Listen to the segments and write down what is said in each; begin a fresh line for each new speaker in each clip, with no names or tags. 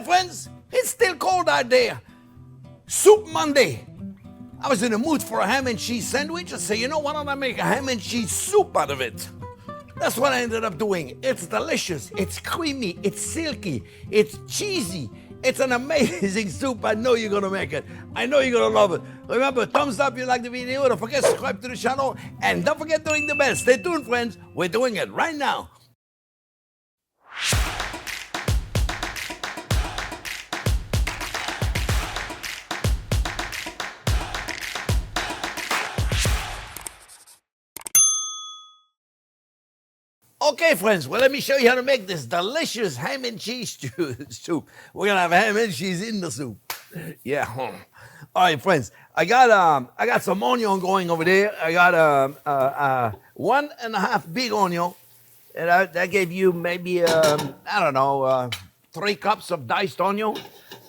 friends, it's still cold out there. Soup Monday. I was in the mood for a ham and cheese sandwich. I said, you know, why don't I make a ham and cheese soup out of it? That's what I ended up doing. It's delicious, it's creamy, it's silky, it's cheesy. It's an amazing soup. I know you're gonna make it. I know you're gonna love it. Remember, thumbs up if you like the video. Don't forget to subscribe to the channel. And don't forget to ring the bell. Stay tuned, friends. We're doing it right now. Okay, friends, well, let me show you how to make this delicious ham and cheese soup. We're gonna have ham and cheese in the soup. Yeah. All right, friends, I got some onion going over there. I got 1.5 big onion, and that gave you maybe I don't know 3 cups of diced onion.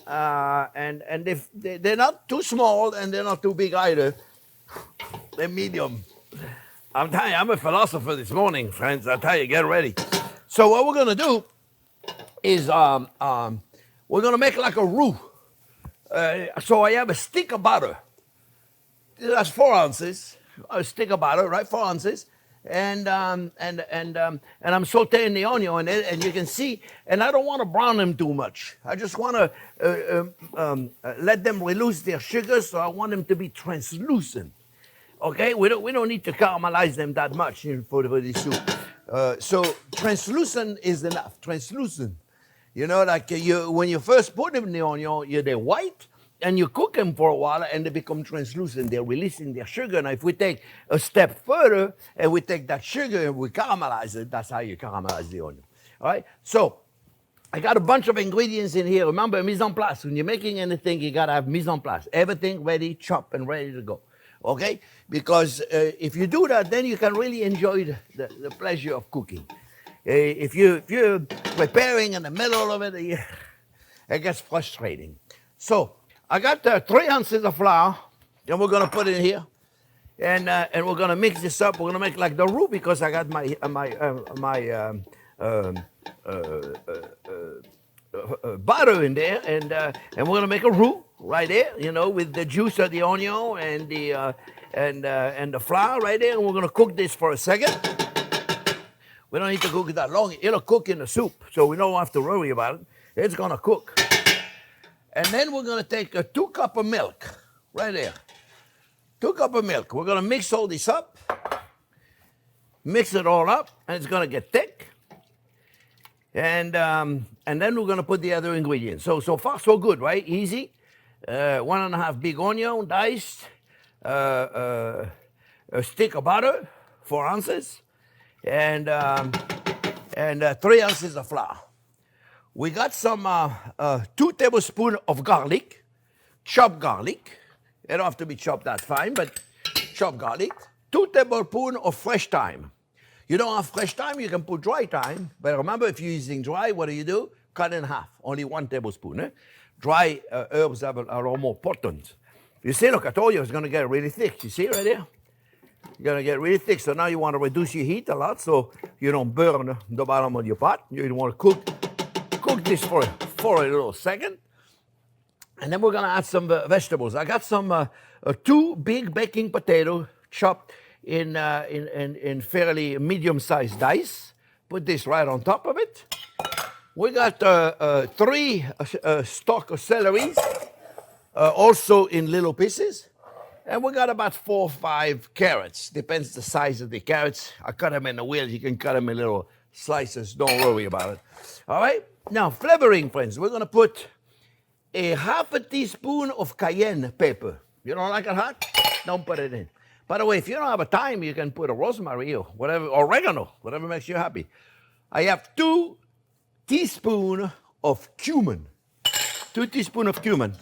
And they're not too small and they're not too big either. They're medium. I'm telling you, I'm a philosopher this morning, friends. I tell you, get ready. So what we're gonna do is we're gonna make like a roux. So I have a stick of butter. That's 4 ounces. A stick of butter, right? 4 ounces. And I'm sauteing the onion, and you can see. And I don't want to brown them too much. I just want to let them release their sugar. So I want them to be translucent. Okay, we don't need to caramelize them that much for the soup. So translucent is enough. Translucent, you know, like when you first put them in the onion, they're white, and you cook them for a while, and they become translucent. They're releasing their sugar. Now, if we take a step further and we take that sugar and we caramelize it, that's how you caramelize the onion. All right. So I got a bunch of ingredients in here. Remember, mise en place. When you're making anything, you gotta have mise en place. Everything ready, chopped, and ready to go. Okay? Because if you do that, then you can really enjoy the pleasure of cooking. If you're preparing in the middle of it, it gets frustrating. So I got 3 ounces of flour, and we're gonna put it in here, and we're gonna mix this up. We're gonna make like the roux because I got my butter in there, and we're gonna make a roux right there, you know, with the juice of the onion and the flour right there, and we're gonna cook this for a second. We don't need to cook it that long. It'll cook in the soup, so we don't have to worry about it. It's gonna cook. And then we're gonna take 2 cups of milk, right there. 2 cups of milk. We're gonna mix all this up, mix it all up, and it's gonna get thick. And then we're gonna put the other ingredients. So far so good, right? Easy. 1.5 big onion diced, a stick of butter, 4 ounces, and 3 ounces of flour. We got some 2 tablespoons of garlic, chopped garlic. It don't have to be chopped that fine, but chopped garlic. 2 tablespoons of fresh thyme. You don't have fresh thyme, you can put dry thyme. But remember, if you're using dry, what do? Cut in half, only 1 tablespoon. Eh? Dry herbs are a lot more potent. You see, look, I told you it's going to get really thick. You see right there? You're going to get really thick. So now you want to reduce your heat a lot so you don't burn the bottom of your pot. You want to cook this for a little second. And then we're going to add some vegetables. I got some 2 big baking potatoes chopped in fairly medium-sized dice. Put this right on top of it. We got 3 stalk of celery, also in little pieces. And we got about 4 or 5 carrots. Depends the size of the carrots. I cut them in the wheels. You can cut them in little slices. Don't worry about it. All right? Now, flavoring, friends. We're going to put a 1/2 teaspoon of cayenne pepper. You don't like it hot? Don't put it in. By the way, if you don't have a thyme, you can put a rosemary or whatever, oregano, whatever makes you happy. I have 2 teaspoons of cumin. 2 teaspoons of cumin.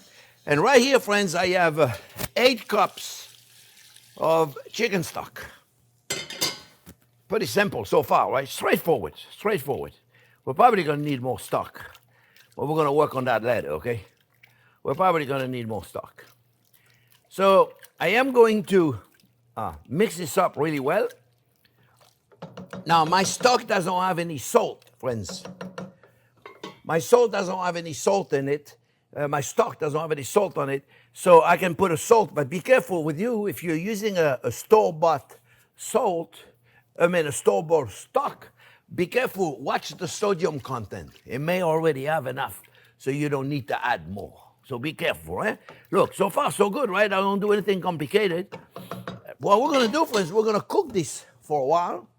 And right here, friends, I have 8 cups of chicken stock. Pretty simple so far, right? Straightforward. We're probably going to need more stock. But we're going to work on that later, okay? We're probably going to need more stock. So I am going to mix this up really well. Now, my stock doesn't have any salt, friends. My salt doesn't have any salt in it. My stock doesn't have any salt on it, so I can put a salt. But be careful with you if you're using a store-bought salt. A store-bought stock. Be careful. Watch the sodium content. It may already have enough, so you don't need to add more. So be careful, eh? Look, so far so good, right? I don't do anything complicated. What we're gonna do, friends, we're gonna cook this for a while,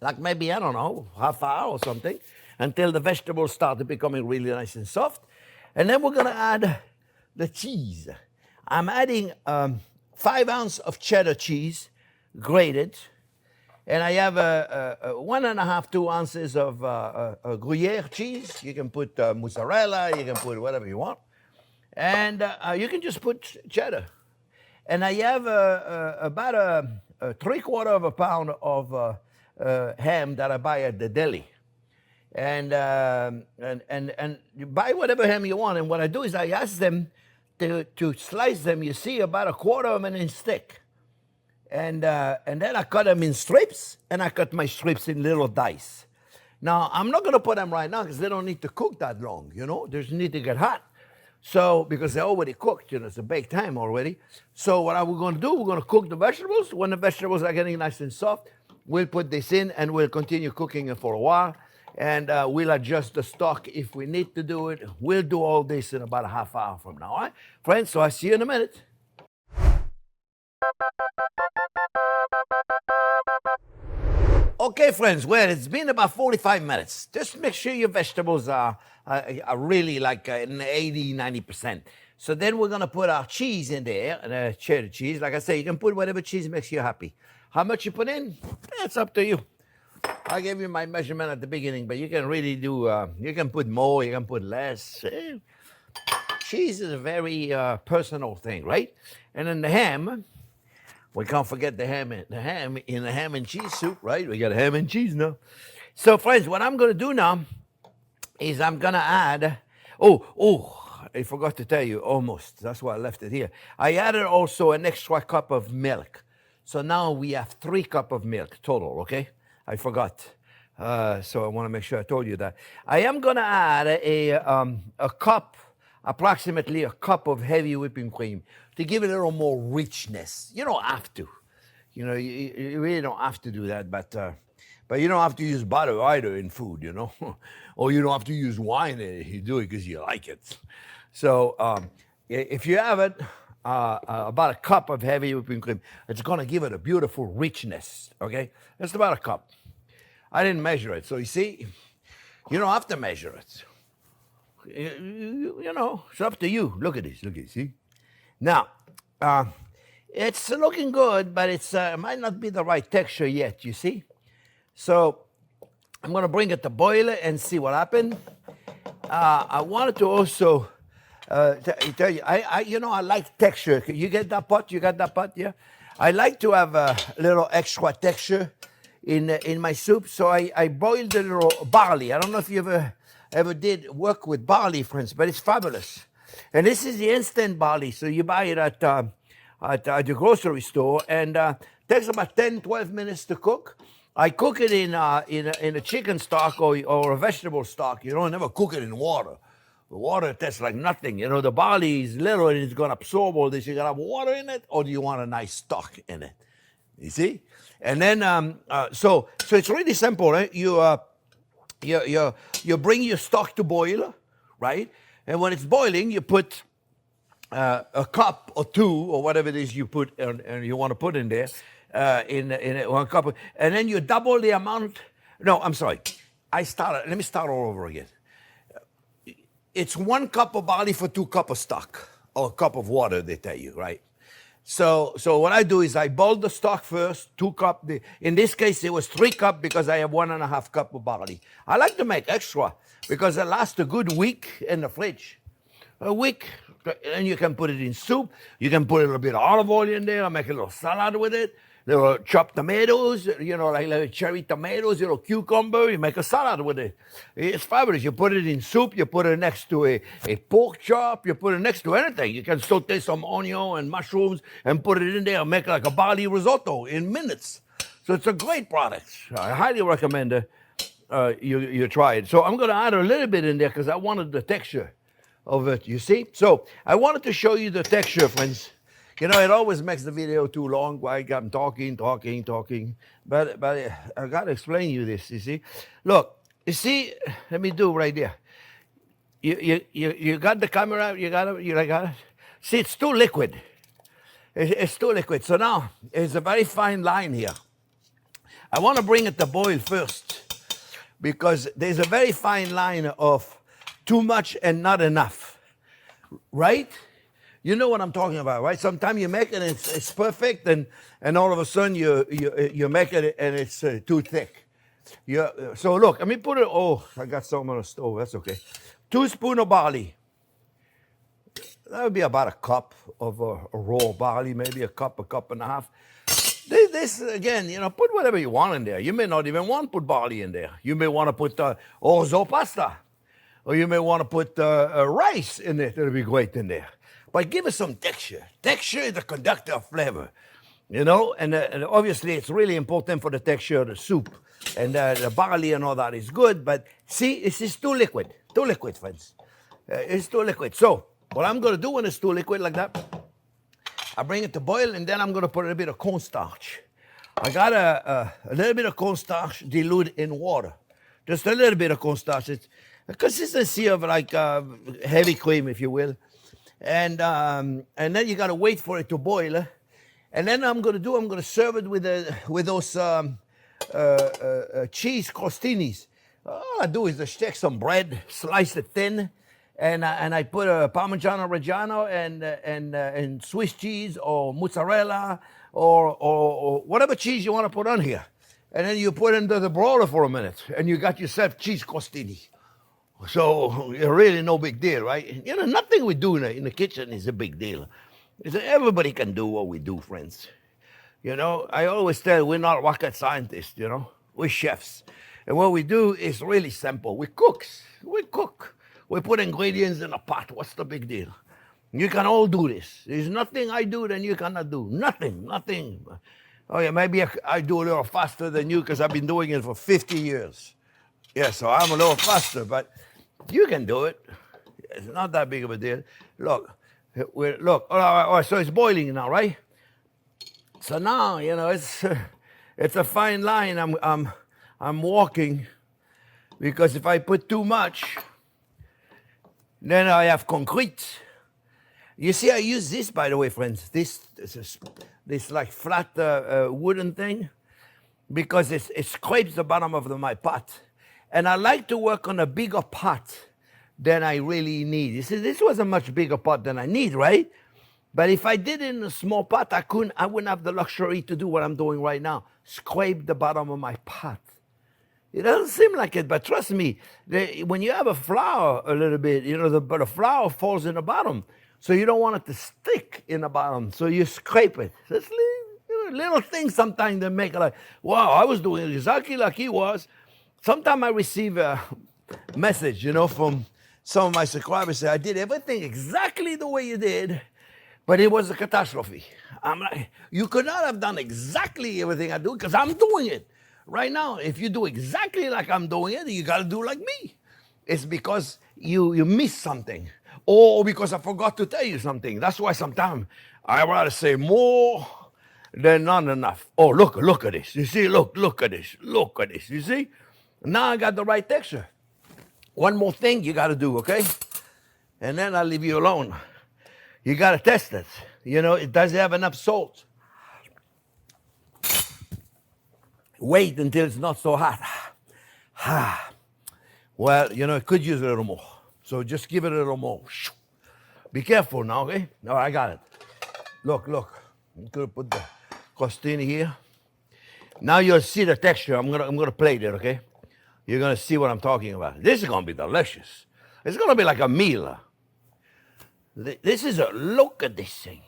like maybe, I don't know, half hour or something, until the vegetables start becoming really nice and soft. And then we're gonna add the cheese. I'm adding 5 ounces of cheddar cheese, grated, and I have 1.5, 2 ounces of Gruyere cheese. You can put mozzarella, you can put whatever you want. And you can just put cheddar. And I have about a 3/4 of a pound of ham that I buy at the deli. And you buy whatever ham you want. And what I do is I ask them to slice them, you see, about 1/4 of an inch thick. And then I cut them in strips, and I cut my strips in little dice. Now, I'm not going to put them right now because they don't need to cook that long, you know. They just need to get hot. So, because they're already cooked, you know, it's a baked time already. So what we're going to do, we're going to cook the vegetables. When the vegetables are getting nice and soft, we'll put this in, and we'll continue cooking it for a while. And we'll adjust the stock if we need to do it. We'll do all this in about a half hour from now, all right? Friends, so I'll see you in a minute. Okay, friends, well, it's been about 45 minutes. Just make sure your vegetables are really like in 80, 90%. So then we're going to put our cheese in there, cheddar cheese. Like I say, you can put whatever cheese makes you happy. How much you put in? That's up to you. I gave you my measurement at the beginning, but you can really do, you can put more, you can put less. Cheese is a very personal thing, right? And then the ham, we can't forget the ham in the ham and cheese soup, right? We got ham and cheese now. So, friends, what I'm going to do now is I'm going to add, I forgot to tell you, almost. That's why I left it here. I added also an extra cup of milk. So now we have 3 cups of milk total, okay? I forgot. So I want to make sure I told you that. I am going to add a cup, approximately a cup of heavy whipping cream to give it a little more richness. You don't have to. You know, you really don't have to do that, but you don't have to use butter either in food, you know. Or you don't have to use wine in it. You do it because you like it. So if you have it, about a cup of heavy whipping cream, it's going to give it a beautiful richness, okay? That's about a cup. I didn't measure it, so you see, you don't have to measure it. You know, it's up to you. Look at this, see? Now, it's looking good, but it might not be the right texture yet, you see? So I'm going to bring it to boil it and see what happened. I wanted to also tell you, I like texture. You get that pot? You got that pot? Yeah. I like to have a little extra texture in my soup, so I boiled a little barley. I don't know if you ever did work with barley, friends, but it's fabulous. And this is the instant barley, so you buy it at the grocery store, and takes about 10-12 minutes to cook. I cook it in a chicken stock or a vegetable stock. You don't never cook it in water. The water tastes like nothing. You know, the barley is little and it's going to absorb all this. You got to have water in it, or do you want a nice stock in it? You see? And then, so it's really simple, right? You bring your stock to boil, right? And when it's boiling, you put a cup or 2 or whatever it is you put and you want to put in there, in 1 cup. And then you double the amount. No, I'm sorry. Let me start all over again. It's 1 cup of barley for 2 cups of stock, or a cup of water, they tell you, right? So what I do is I boil the stock first, 2 cups. In this case, it was 3 cups because I have 1.5 cups of barley. I like to make extra because it lasts a good week in the fridge. A week, and you can put it in soup. You can put a little bit of olive oil in there and make a little salad with it. Little chopped tomatoes, you know, like little cherry tomatoes, little cucumber. You make a salad with it. It's fabulous. You put it in soup. You put it next to a pork chop. You put it next to anything. You can saute some onion and mushrooms and put it in there and make like a barley risotto in minutes. So it's a great product. I highly recommend it. you try it. So I'm going to add a little bit in there because I wanted the texture of it, you see? So I wanted to show you the texture, friends. You know, it always makes the video too long. Why I'm talking. But I got to explain you this, you see? Look, you see, let me do right there. You got the camera, you got it? See, it's too liquid. It's too liquid. So now, it's a very fine line here. I want to bring it to boil first because there's a very fine line of too much and not enough, right? You know what I'm talking about, right? Sometimes you make it and it's perfect, and all of a sudden you make it and it's too thick. So look, let me put it. Oh, I got some on the stove. That's okay. 2 spoons of barley. That would be about a cup of raw barley, maybe a cup and a half. This again, you know, put whatever you want in there. You may not even want to put barley in there. You may want to put orzo pasta, or you may want to put rice in it. It'll be great in there. But give it some texture. Texture is the conductor of flavor, you know. And obviously, it's really important for the texture of the soup. And the barley and all that is good. But see, this is too liquid. Too liquid, friends. It's too liquid. So what I'm going to do when it's too liquid like that, I bring it to boil, and then I'm going to put a little bit of cornstarch. I got a little bit of cornstarch diluted in water. Just a little bit of cornstarch. It's a consistency of like heavy cream, if you will. And then you got to wait for it to boil. And then I'm going to serve it with those cheese crostinis. All I do is just take some bread, slice it thin, and I put a Parmigiano Reggiano and Swiss cheese or mozzarella or whatever cheese you want to put on here. And then you put it into the broiler for a minute, and you got yourself cheese crostini. So really no big deal, right? You know, nothing we do in the kitchen is a big deal. Everybody can do what we do, friends. You know, I always tell we're not rocket scientists, you know. We're chefs. And what we do is really simple. We're cooks. We cook. We put ingredients in a pot. What's the big deal? You can all do this. There's nothing I do that you cannot do. Nothing. Oh, yeah, maybe I do a little faster than you because I've been doing it for 50 years. Yeah, so I'm a little faster, but you can do it. It's not that big of a deal. Look. All right, so it's boiling now, right? So now, you know, it's a fine line I'm walking, because if I put too much, then I have concrete. You see, I use this, by the way, friends. This like flat wooden thing, because it scrapes the bottom of my pot, and I like to work on a bigger pot than I really need. You see, this was a much bigger pot than I need, right? But if I did it in a small pot, I wouldn't have the luxury to do what I'm doing right now. Scrape the bottom of my pot. It doesn't seem like it, but trust me, when you have a flour a little bit, you know, the flour falls in the bottom. So you don't want it to stick in the bottom. So you scrape it. It's little things sometimes that make it like, wow, I was doing it exactly like he was. Sometimes I receive a message, you know, from some of my subscribers say, I did everything exactly the way you did, but it was a catastrophe. I'm like, you could not have done exactly everything I do because I'm doing it. Right now, if you do exactly like I'm doing it, you got to do like me. It's because you missed something, or because I forgot to tell you something. That's why sometimes I rather say more than not enough. Oh, look at this. You see, look at this. Look at this. You see? Now I got the right texture. One more thing you got to do, okay? And then I'll leave you alone. You got to test it. You know, does it have enough salt? Wait until it's not so hot. Well, you know, it could use a little more. So just give it a little more. Be careful now, okay? No, I got it. Look. I'm going to put the crostini here. Now you'll see the texture. I'm gonna plate it, okay? You're going to see what I'm talking about. This is going to be delicious. It's going to be like a meal. Look at this thing.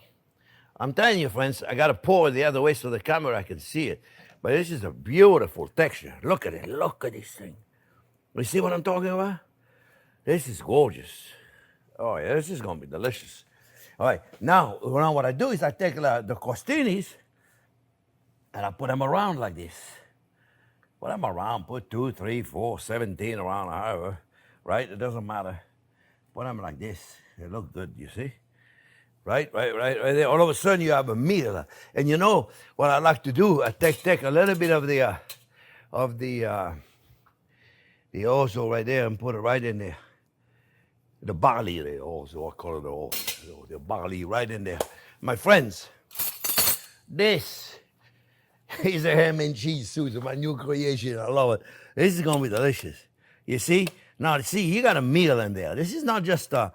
I'm telling you, friends, I got to pour it the other way so the camera can see it. But this is a beautiful texture. Look at it. Look at this thing. You see what I'm talking about? This is gorgeous. Oh, yeah, this is going to be delicious. All right, now what I do is I take the crostinis and I put them around like this. Put them around, put 2, 3, 4, 17 around, however, right? It doesn't matter. Put them like this. They look good, you see? Right there. All of a sudden you have a meal. And you know what I like to do? I take a little bit of the also right there and put it right in there. The barley there also, I call it also, the barley right in there. My friends, this is a ham and cheese soup. It's my new creation. I love it. This is gonna be delicious. You see? Now, see, you got a meal in there. This is not just a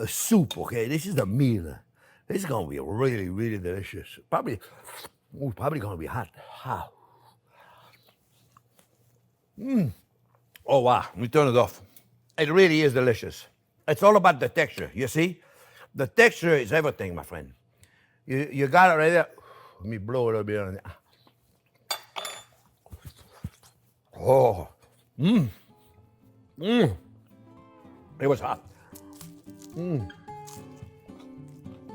soup, okay? This is a meal. This is gonna be really, really delicious. Probably gonna be hot. Wow. Oh wow, let me turn it off. It really is delicious. It's all about the texture, you see? The texture is everything, my friend. You got it right there. Let me blow it a bit on there. Oh, It was hot.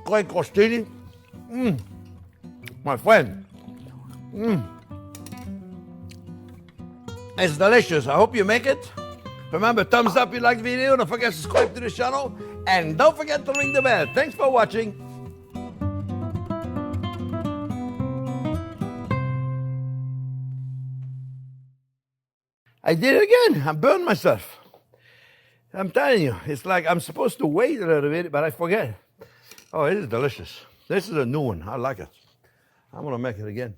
Quite crostini. My friend. It's delicious. I hope you make it. Remember, thumbs up if you like the video. Don't forget to subscribe to the channel. And don't forget to ring the bell. Thanks for watching. I did it again. I burned myself. I'm telling you, it's like I'm supposed to wait a little bit, but I forget. Oh, it is delicious. This is a new one. I like it. I'm going to make it again.